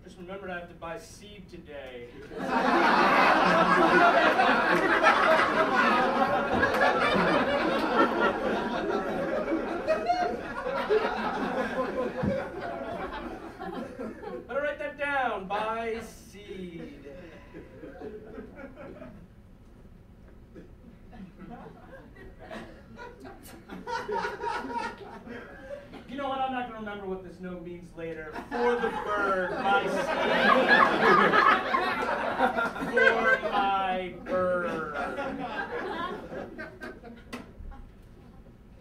Just remembered I have to buy seed today. Better write that down. Buy seed. You know what? I'm not going to remember what this note means later. For the bird, my seed. For my bird.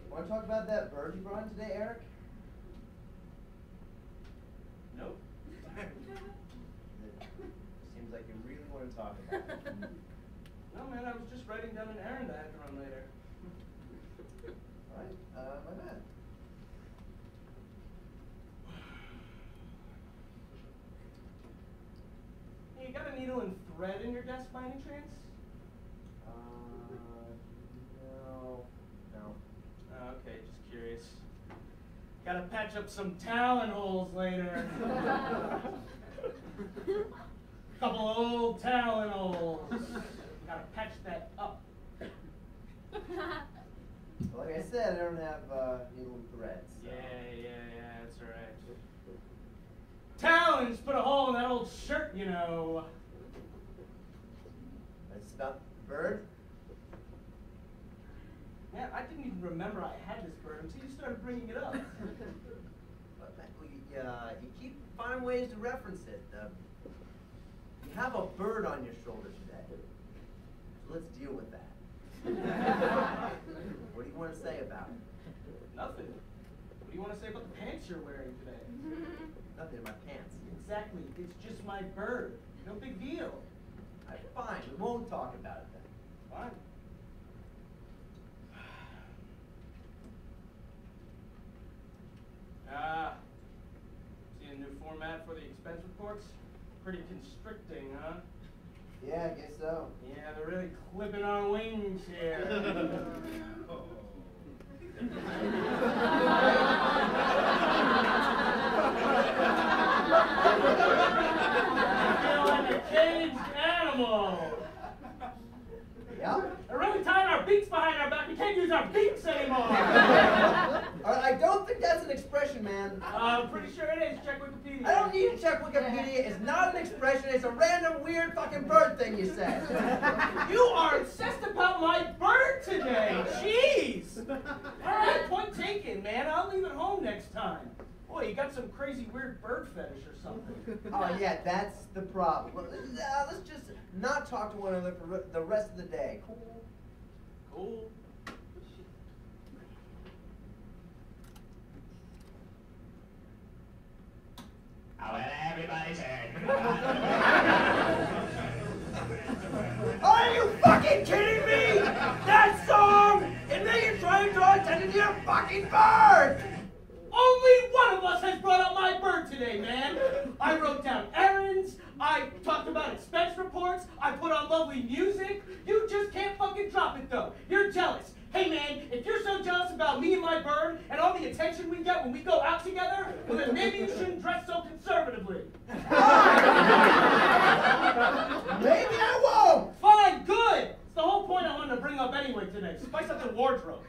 Want to talk about that bird you brought in today, Eric? Nope. Seems like you really want to talk about it. No, man, I was just writing down an errand I had to run later. All right, my bad. Hey, you got a needle and thread in your desk by any chance? No. Okay, just curious. Gotta patch up some talon holes later. Couple of old talon holes. Gotta patch that up. Like I said, I don't have needle and thread. So. Yeah, that's all right. Talons put a hole in that old shirt, you know. That's not the bird? Man, I didn't even remember I had this bird until you started bringing it up. You keep finding ways to reference it. You have a bird on your shoulder today. So let's deal with that. What do you want to say about it? Nothing. What do you want to say about the pants you're wearing today? Nothing in my pants. Exactly. It's just my bird. No big deal. All right, fine. We won't talk about it then. Fine. See a new format for the expense reports? Pretty constricting, huh? Yeah, I guess so. Yeah, they're really clipping our wings here. I feel like a caged animal. Yeah? They're really tying our beaks behind our back. We can't use our beaks anymore. All right, I don't think that's an expression, man. I'm pretty sure it is. Check Wikipedia. I don't need to check Wikipedia. It's not an expression. It's a random, weird fucking bird thing you said. You are obsessed about my bird today. Jeez. All right, point taken, man. I'll leave it home next time. Boy, you got some crazy weird bird fetish or something. Oh, yeah, that's the problem. Let's just not talk to one another for the rest of the day. Cool? Cool. Oh, well, everybody's heard. Are you fucking kidding me? That song! It made you try and draw attention to your fucking bird! Only one of us has brought up my bird today, man. I wrote down errands, I talked about expense reports, I put on lovely music. You just can't fucking drop it, though. You're jealous. Hey, man, if you're so jealous about me and my bird and all the attention we get when we go out together, well, then maybe you shouldn't dress so conservatively. Maybe I won't! Fine, good. It's the whole point I wanted to bring up anyway today. Spice up the wardrobe.